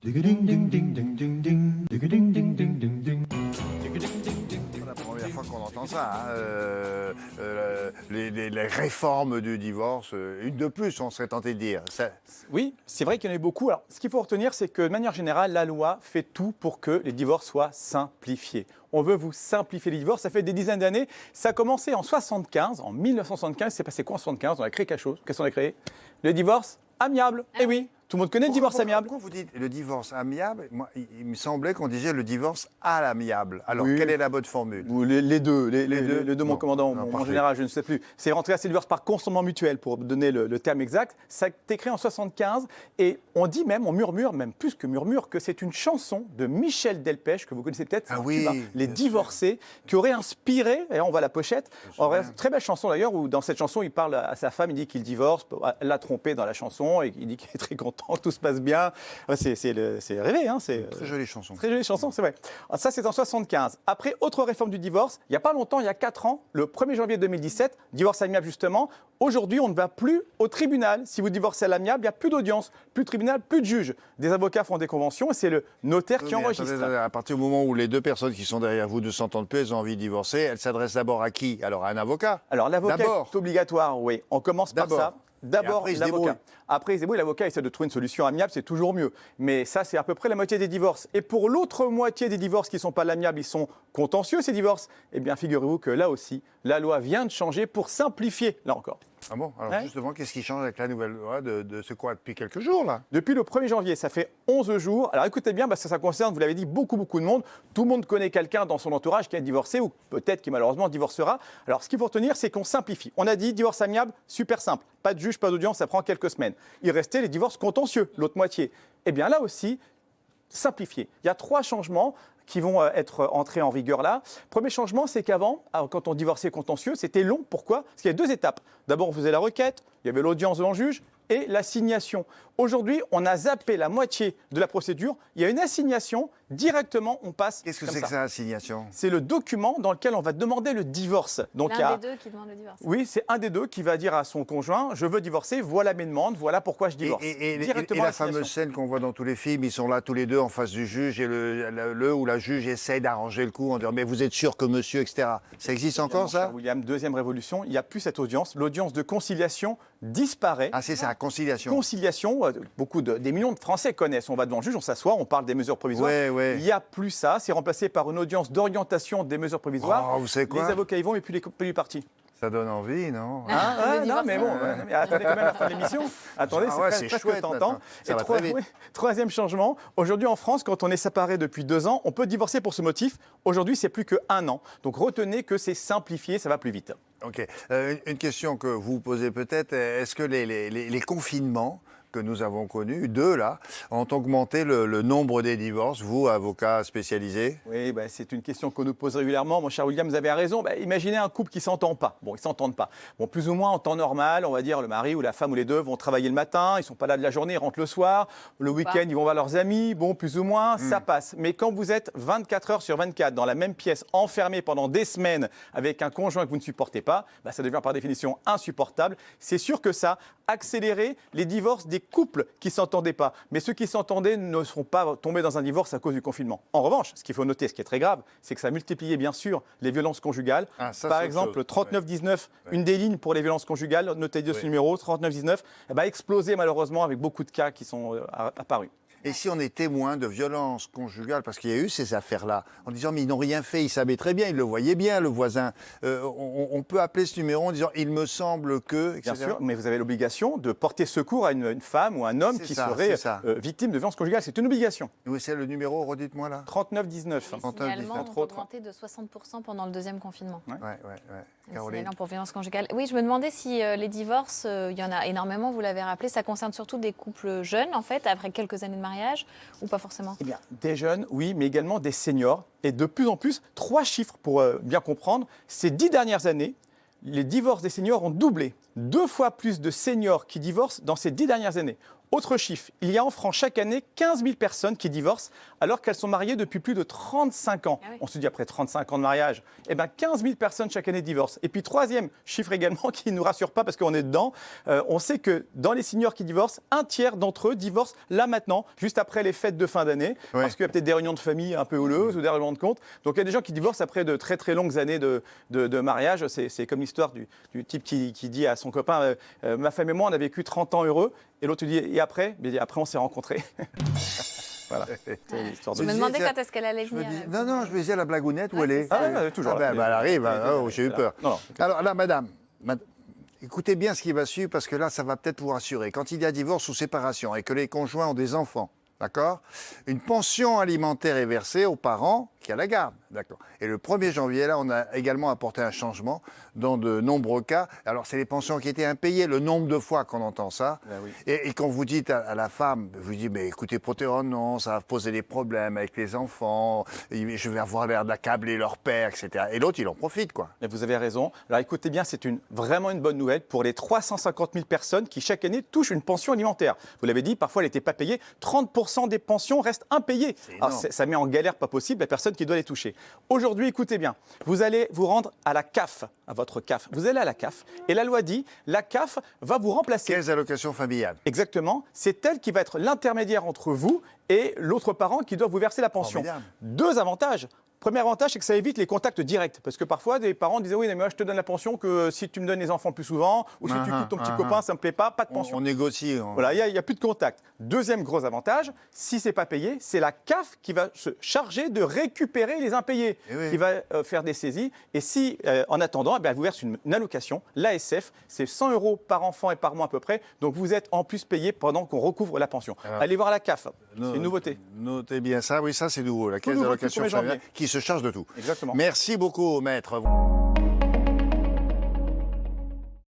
La première fois qu'on entend ça, hein, les réformes du divorce, une de plus, on serait tenté de dire. Oui, c'est vrai qu'il y en a eu beaucoup. Alors, ce qu'il faut retenir, c'est que de manière générale, la loi fait tout pour que les divorces soient simplifiés. On veut vous simplifier les divorces. Ça fait des dizaines d'années. Ça a commencé en 75, en 1975. C'est passé quoi en 75? On a créé quelque chose. Qu'est-ce qu'on a créé? Le divorce amiable. Eh oui, tout le monde connaît le divorce amiable. Pourquoi vous dites le divorce amiable? Moi, il me semblait qu'on disait le divorce à l'amiable. Alors, Oui. quelle est la bonne formule? Ou les deux, les deux, mon Bon, commandant, non, mon parfait. général, je ne sais plus. C'est rentré, c'est le divorce par consentement mutuel, pour donner le terme exact. Ça a été créé en 75 et on dit même, on murmure, même plus que murmure, que c'est une chanson de Michel Delpech, que vous connaissez peut-être, Ah c'est un oui, tube, hein, Les bien Divorcés, qui aurait inspiré, et on voit la pochette, souviens. très belle chanson d'ailleurs, où dans cette chanson, il parle à sa femme, il dit qu'il divorce, elle l'a trompé dans la chanson, et il dit qu'il est très content, que tout se passe bien. C'est rêvé, hein, c'est Très jolie chanson. très jolie chanson, c'est vrai. Alors ça, c'est en 75. Après, autre réforme du divorce, il n'y a pas longtemps, il y a 4 ans, le 1er janvier 2017, divorce amiable justement. Aujourd'hui, on ne va plus au tribunal. Si vous divorcez à l'amiable, il n'y a plus d'audience, plus de tribunal, plus de juge. Des avocats font des conventions et c'est le notaire qui Mais enregistre. attendez, à partir du moment où les deux personnes qui sont derrière vous ne s'entendent plus, elles ont envie de divorcer, elles s'adressent d'abord à qui? Alors, à un avocat? Alors l'avocat D'abord. est obligatoire, oui. On commence par D'abord. ça. D'abord, Et après, il se l'avocat. débrouille. Après, il se débrouille. L'avocat essaie de trouver une solution amiable, c'est toujours mieux. Mais ça, c'est à peu près la moitié des divorces. Et pour l'autre moitié des divorces qui ne sont pas l'amiable, ils sont contentieux, ces divorces. Eh bien, figurez-vous que là aussi, la loi vient de changer pour simplifier, là encore. Ah bon? Alors, Ouais. justement, qu'est-ce qui change avec la nouvelle loi de ce quoi depuis quelques jours, là? Depuis le 1er janvier, ça fait 11 jours. Alors écoutez bien, parce que ça concerne, vous l'avez dit, beaucoup de monde. Tout le monde connaît quelqu'un dans son entourage qui a divorcé ou peut-être qui malheureusement divorcera. Alors ce qu'il faut retenir, c'est qu'on simplifie. On a dit divorce amiable, super simple. Pas de juge, pas d'audience, ça prend quelques semaines. Il restait les divorces contentieux, l'autre moitié. Eh bien là aussi, simplifié. Il y a 3 changements qui vont être entrés en vigueur là. Premier changement, c'est qu'avant, quand on divorçait contentieux, c'était long. Pourquoi? Parce qu'il y a 2 étapes. D'abord, on faisait la requête, il y avait l'audience devant le juge et l'assignation. Aujourd'hui, on a zappé la moitié de la procédure. Il y a une assignation, directement, on passe. Qu'est-ce que comme c'est que ça, assignation? C'est le document dans lequel on va demander le divorce. Donc, il y L'un a... des deux qui demande le divorce. Oui, c'est un des deux qui va dire à son conjoint, je veux divorcer, voilà mes demandes, voilà pourquoi je divorce. Et Directement la l'assignation. fameuse scène qu'on voit dans tous les films, ils sont là tous les deux en face du juge et le ou la juge essaie d'arranger le coup en disant mais vous êtes sûr que monsieur, etc. Ça existe encore ça? Cher William, deuxième révolution, il n'y a plus cette audience. L'audience de conciliation disparaît. Ah c'est ça, conciliation. Conciliation, des millions de Français connaissent. On va devant le juge, on s'assoit, on parle des mesures provisoires. Ouais. Il n'y a plus ça. C'est remplacé par une audience d'orientation des mesures provisoires. Oh, vous savez quoi? Les avocats y vont et puis les partis. Ça donne envie, non? Ah, Le non, divorce, mais bon, mais attendez quand même la fin de l'émission. Attendez, Ah ouais, c'est c'est presque chouette tentant. maintenant. Ça va très vite. Troisième changement. Aujourd'hui en France, quand on est séparé depuis 2 ans, on peut divorcer pour ce motif. Aujourd'hui, c'est plus que 1 an. Donc retenez que c'est simplifié, ça va plus vite. Ok. Une question que vous posez peut-être, est-ce que les confinements que nous avons connus, 2 là, ont augmenté le nombre des divorces, vous, avocat spécialisé? Oui, c'est une question qu'on nous pose régulièrement. Mon cher William, vous avez raison. Imaginez un couple qui ne s'entend pas. Bon, ils ne s'entendent pas. Bon, plus ou moins en temps normal, on va dire le mari ou la femme ou les deux vont travailler le matin, ils ne sont pas là de la journée, ils rentrent le soir. Le week-end, ils vont voir leurs amis. Bon, plus ou moins, ça passe. Mais quand vous êtes 24 heures sur 24 dans la même pièce, enfermé pendant des semaines avec un conjoint que vous ne supportez pas, ça devient par définition insupportable. C'est sûr que ça a accéléré les divorces des couples qui ne s'entendaient pas. Mais ceux qui s'entendaient ne seront pas tombés dans un divorce à cause du confinement. En revanche, ce qu'il faut noter, ce qui est très grave, c'est que ça a multiplié bien sûr les violences conjugales. Ah, ça, Par c'est exemple, autre chose. 3919, une des lignes pour les violences conjugales, notez ce numéro, 3919, a explosé malheureusement avec beaucoup de cas qui sont apparus. Et si on est témoin de violences conjugales, parce qu'il y a eu ces affaires-là, en disant mais ils n'ont rien fait, ils savaient très bien, ils le voyaient bien, le voisin, on peut appeler ce numéro en disant il me semble que, etc. Bien sûr, mais vous avez l'obligation de porter secours à une femme ou un homme C'est qui ça, serait c'est ça. victime de violences conjugales. C'est une obligation. Oui, c'est le numéro, redites-moi là. 3919. Les 39, signalements entre ont autres. augmenté de 60% pendant le deuxième confinement. Ouais. Les Caroline. signalements pour violence conjugale. Oui, je me demandais si les divorces, il y en a énormément, vous l'avez rappelé, ça concerne surtout des couples jeunes, en fait, après quelques années de mariage, ou pas forcément? Eh bien, des jeunes, oui, mais également des seniors. Et de plus en plus, 3 chiffres pour bien comprendre. Ces 10 dernières années, les divorces des seniors ont doublé. 2 fois plus de seniors qui divorcent dans ces 10 dernières années. Autre chiffre, il y a en France chaque année 15 000 personnes qui divorcent alors qu'elles sont mariées depuis plus de 35 ans. Ah oui. On se dit après 35 ans de mariage, eh ben 15 000 personnes chaque année divorcent. Et puis troisième chiffre également qui ne nous rassure pas parce qu'on est dedans, on sait que dans les seniors qui divorcent, un tiers d'entre eux divorcent là maintenant, juste après les fêtes de fin d'année, Ouais. parce qu'il y a peut-être des réunions de famille un peu houleuses ou des règlements de compte. Donc il y a des gens qui divorcent après de très très longues années de mariage. C'est comme l'histoire du type qui dit à son copain ma femme et moi on a vécu 30 ans heureux. Et l'autre lui dit et après? Il dit après on s'est rencontrés. Voilà. C'est l'histoire Je de... me dis, demandais tiens, quand est-ce qu'elle allait Je me venir. dis, non, je me disais la blagounette, où Ouais, elle est c'est ça. Ah, elle est toujours Ah là. ben, elle arrive, oh, j'ai eu peur. Non, non. Alors là, madame, écoutez bien ce qui va suivre parce que là, ça va peut-être vous rassurer. Quand il y a divorce ou séparation et que les conjoints ont des enfants, d'accord, une pension alimentaire est versée aux parents qui a la garde, d'accord. Et le 1er janvier, là, on a également apporté un changement dans de nombreux cas. Alors, c'est les pensions qui étaient impayées, le nombre de fois qu'on entend ça. Ben oui. Et quand vous dites à la femme, vous dites, mais écoutez, Protéon, non, ça va poser des problèmes avec les enfants, je vais avoir l'air d'accabler leur père, etc. Et l'autre, il en profite, quoi. Mais vous avez raison. Alors écoutez bien, c'est vraiment une bonne nouvelle pour les 350 000 personnes qui chaque année touchent une pension alimentaire. Vous l'avez dit, parfois elle n'était pas payée. 30% des pensions restent impayées. Alors énorme. ça met en galère pas possible la personne qui doit les toucher. Aujourd'hui, écoutez bien, vous allez vous rendre à la CAF, à votre CAF. Vous allez à la CAF et la loi dit, la CAF va vous remplacer. Caisse d'allocation familiale. Exactement, c'est elle qui va être l'intermédiaire entre vous et l'autre parent qui doit vous verser la pension. Formidable. Deux avantages. Premier avantage, c'est que ça évite les contacts directs. Parce que parfois, des parents disaient oui, mais moi, je te donne la pension que si tu me donnes les enfants plus souvent, ou si tu quittes ton petit copain, ça ne me plaît pas, pas de pension. On négocie. Voilà, il n'y a plus de contact. Deuxième gros avantage, si ce n'est pas payé, c'est la CAF qui va se charger de récupérer les impayés, Eh oui. qui va faire des saisies. Et si, en attendant, eh bien, elle vous verse une allocation, l'ASF, c'est 100 € par enfant et par mois à peu près. Donc vous êtes en plus payé pendant qu'on recouvre la pension. Alors, Allez voir la CAF, c'est une nouveauté. Notez bien ça, oui, ça c'est nouveau, la caisse nouveau, d'allocation tout 1er familiale janvier. qui se charge de tout. Exactement. Merci beaucoup, maître.